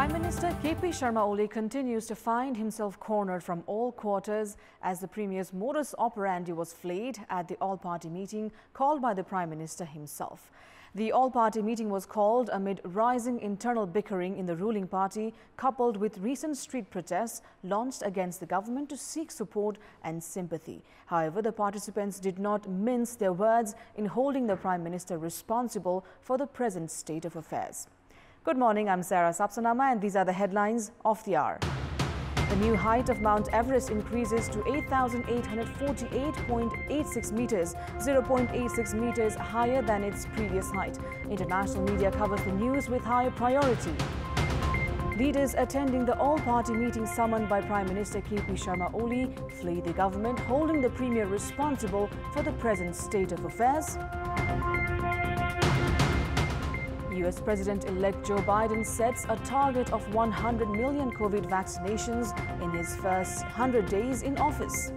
Prime Minister KP Sharma Oli continues to find himself cornered from all quarters as the Premier's modus operandi was flayed at the all-party meeting called by the Prime Minister himself. The all-party meeting was called amid rising internal bickering in the ruling party, coupled with recent street protests launched against the government to seek support and sympathy. However, the participants did not mince their words in holding the Prime Minister responsible for the present state of affairs. Good morning, I'm Sarah Sapsanama and these are the headlines of the hour. The new height of Mount Everest increases to 8,848.86 meters, 0.86 meters higher than its previous height. International media covers the news with high priority. Leaders attending the all-party meeting summoned by Prime Minister KP Sharma Oli flee the government, holding the Premier responsible for the present state of affairs. US President-elect Joe Biden sets a target of 100 million COVID vaccinations in his first 100 days in office.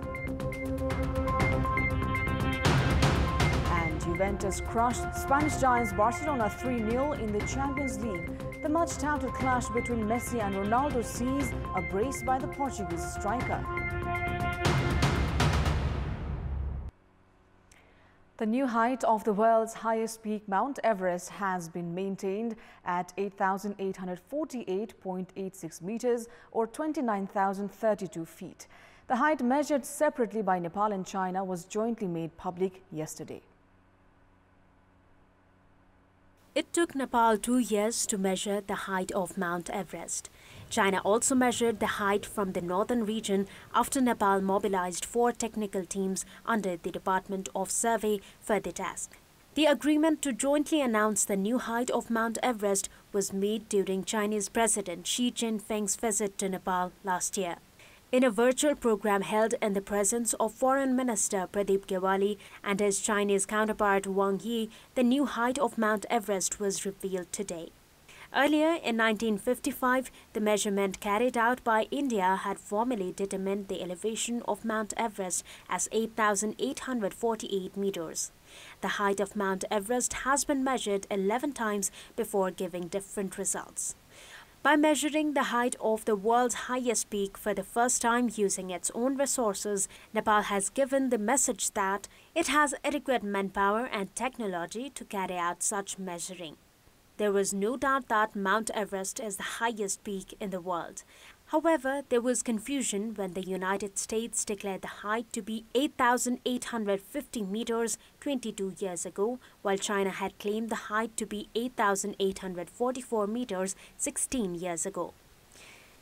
And Juventus crushed Spanish giants Barcelona 3-0 in the Champions League. The much-touted clash between Messi and Ronaldo sees a brace by the Portuguese striker. The new height of the world's highest peak, Mount Everest, has been maintained at 8,848.86 meters or 29,032 feet. The height measured separately by Nepal and China was jointly made public yesterday. It took Nepal 2 years to measure the height of Mount Everest. China also measured the height from the northern region after Nepal mobilized 4 technical teams under the Department of Survey for the task. The agreement to jointly announce the new height of Mount Everest was made during Chinese President Xi Jinping's visit to Nepal last year. In a virtual program held in the presence of Foreign Minister Pradeep Gewali and his Chinese counterpart Wang Yi, the new height of Mount Everest was revealed today. Earlier in 1955, the measurement carried out by India had formally determined the elevation of Mount Everest as 8,848 meters. The height of Mount Everest has been measured 11 times before giving different results. By measuring the height of the world's highest peak for the first time using its own resources, Nepal has given the message that it has adequate manpower and technology to carry out such measuring. There was no doubt that Mount Everest is the highest peak in the world. However, there was confusion when the United States declared the height to be 8,850 meters 22 years ago, while China had claimed the height to be 8,844 meters 16 years ago.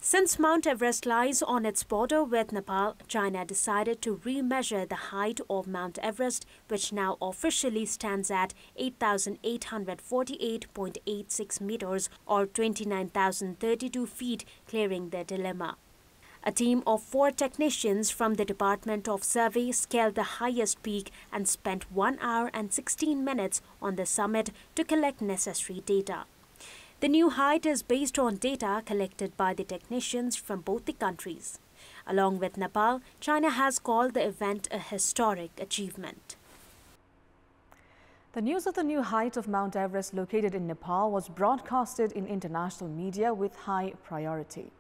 Since Mount Everest lies on its border with Nepal, China decided to remeasure the height of Mount Everest, which now officially stands at 8,848.86 meters or 29,032 feet, clearing the dilemma. A team of 4 technicians from the Department of Survey scaled the highest peak and spent 1 hour and 16 minutes on the summit to collect necessary data. The new height is based on data collected by the technicians from both the countries. Along with Nepal, China has called the event a historic achievement. The news of the new height of Mount Everest located in Nepal was broadcasted in international media with high priority.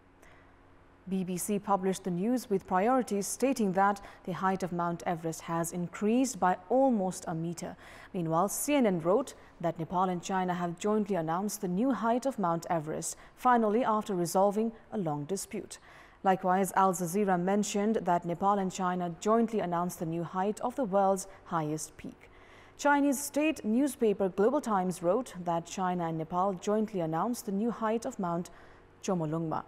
BBC published the news with priorities stating that the height of Mount Everest has increased by almost a meter. Meanwhile, CNN wrote that Nepal and China have jointly announced the new height of Mount Everest, finally after resolving a long dispute. Likewise, Al Jazeera mentioned that Nepal and China jointly announced the new height of the world's highest peak. Chinese state newspaper Global Times wrote that China and Nepal jointly announced the new height of Mount Chomolungma.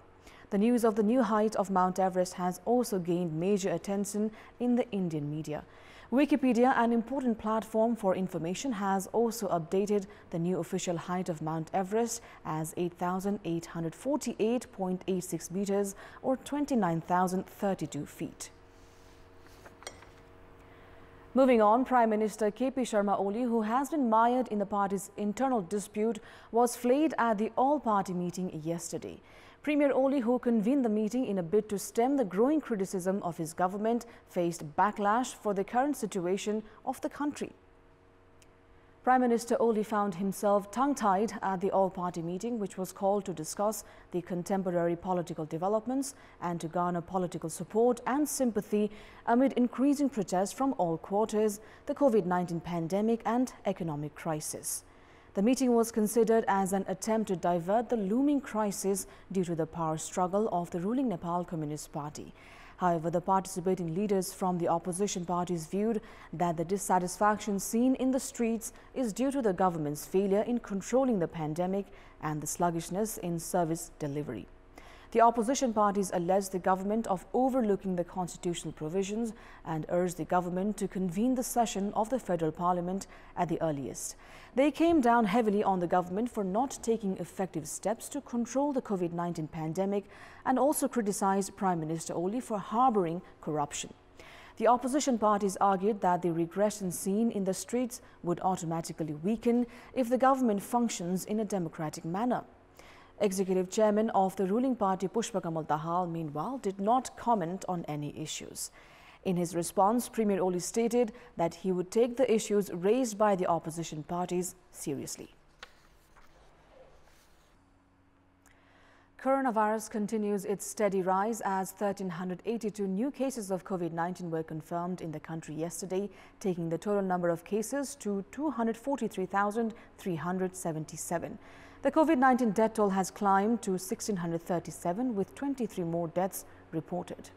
The news of the new height of Mount Everest has also gained major attention in the Indian media. Wikipedia, an important platform for information, has also updated the new official height of Mount Everest as 8,848.86 meters or 29,032 feet. Moving on, Prime Minister KP Sharma Oli, who has been mired in the party's internal dispute, was flayed at the all-party meeting yesterday. Premier Oli, who convened the meeting in a bid to stem the growing criticism of his government, faced backlash for the current situation of the country. Prime Minister Oli found himself tongue-tied at the all-party meeting, which was called to discuss the contemporary political developments and to garner political support and sympathy amid increasing protests from all quarters, the COVID-19 pandemic and economic crisis. The meeting was considered as an attempt to divert the looming crisis due to the power struggle of the ruling Nepal Communist Party. However, the participating leaders from the opposition parties viewed that the dissatisfaction seen in the streets is due to the government's failure in controlling the pandemic and the sluggishness in service delivery. The opposition parties alleged the government of overlooking the constitutional provisions and urged the government to convene the session of the federal parliament at the earliest. They came down heavily on the government for not taking effective steps to control the COVID-19 pandemic and also criticized Prime Minister Oli for harboring corruption. The opposition parties argued that the regression seen in the streets would automatically weaken if the government functions in a democratic manner. Executive Chairman of the ruling party Pushpakamal Dahal, meanwhile, did not comment on any issues. In his response, Premier Oli stated that he would take the issues raised by the opposition parties seriously. Coronavirus continues its steady rise as 1,382 new cases of COVID-19 were confirmed in the country yesterday, taking the total number of cases to 243,377. The COVID-19 death toll has climbed to 1,637, with 23 more deaths reported.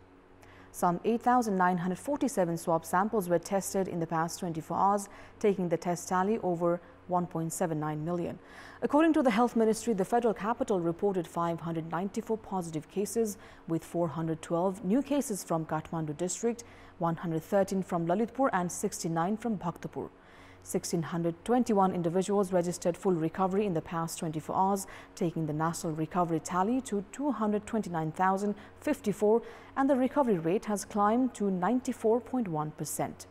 Some 8,947 swab samples were tested in the past 24 hours, taking the test tally over 1.79 million. According to the Health Ministry, the federal capital reported 594 positive cases, with 412 new cases from Kathmandu district, 113 from Lalitpur and 69 from Bhaktapur. 1,621 individuals registered full recovery in the past 24 hours, taking the national recovery tally to 229,054, and the recovery rate has climbed to 94.1%.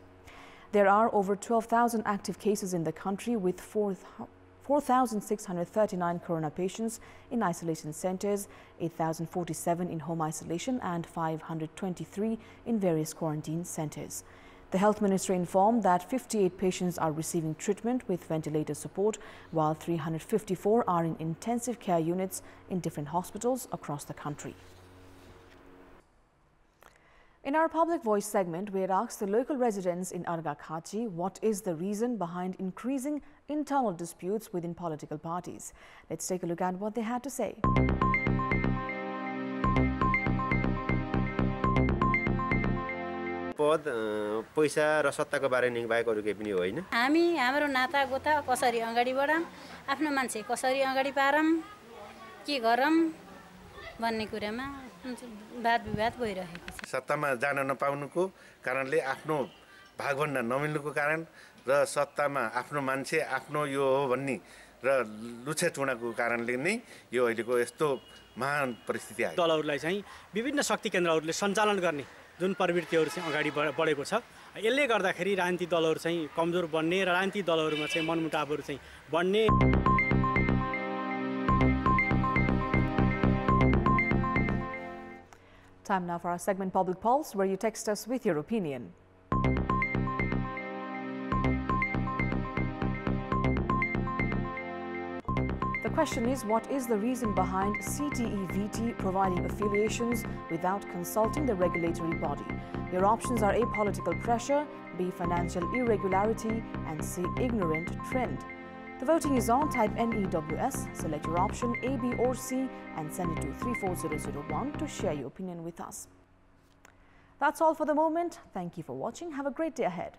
There are over 12,000 active cases in the country, with 4,639 corona patients in isolation centers, 8,047 in home isolation and 523 in various quarantine centers. The Health Ministry informed that 58 patients are receiving treatment with ventilator support, while 354 are in intensive care units in different hospitals across the country. In our Public Voice segment, we had asked the local residents in Argakhachi what is the reason behind increasing internal disputes within political parties. Let's take a look at what they had to say. पद पैसा र सत्ताको बारे नि बाहेक अरु केही पनि होइन। हामी हाम्रो नाता गोता कसरी अगाडि बढाम, आफ्नो मान्छे कसरी अगाडि पारम, के गरम भन्ने कुरामा वाद विवाद भइरहेको छ। सत्तामा जान नपाउनुको कारणले आफ्नो भागभण्डा नमिल्नुको कारण र सत्तामा आफ्नो मान्छे आफ्नो यो हो भन्ने र लुछेचुडाको कारणले नै यो अहिलेको यस्तो महान परिस्थिति आयो। दलहरुलाई चाहिँ विभिन्न शक्ति केन्द्रहरुले सञ्चालन गर्ने जुन प्रवृत्तिहरु चाहिँ अगाडि बढेको छ, यसले गर्दाखेरि राजनीतिक दलहरु चाहिँ कमजोर बन्ने र राजनीतिक दलहरुमा चाहिँ मनमुटावहरु चाहिँ बढ्ने। Time now for our segment Public Pulse, where you text us with your opinion. The question is, what is the reason behind CTE-VT providing affiliations without consulting the regulatory body? Your options are A, political pressure, B, financial irregularity, and C, ignorant trend. The voting is on. Type NEWS, select your option A, B or C and send it to 34001 to share your opinion with us. That's all for the moment. Thank you for watching. Have a great day ahead.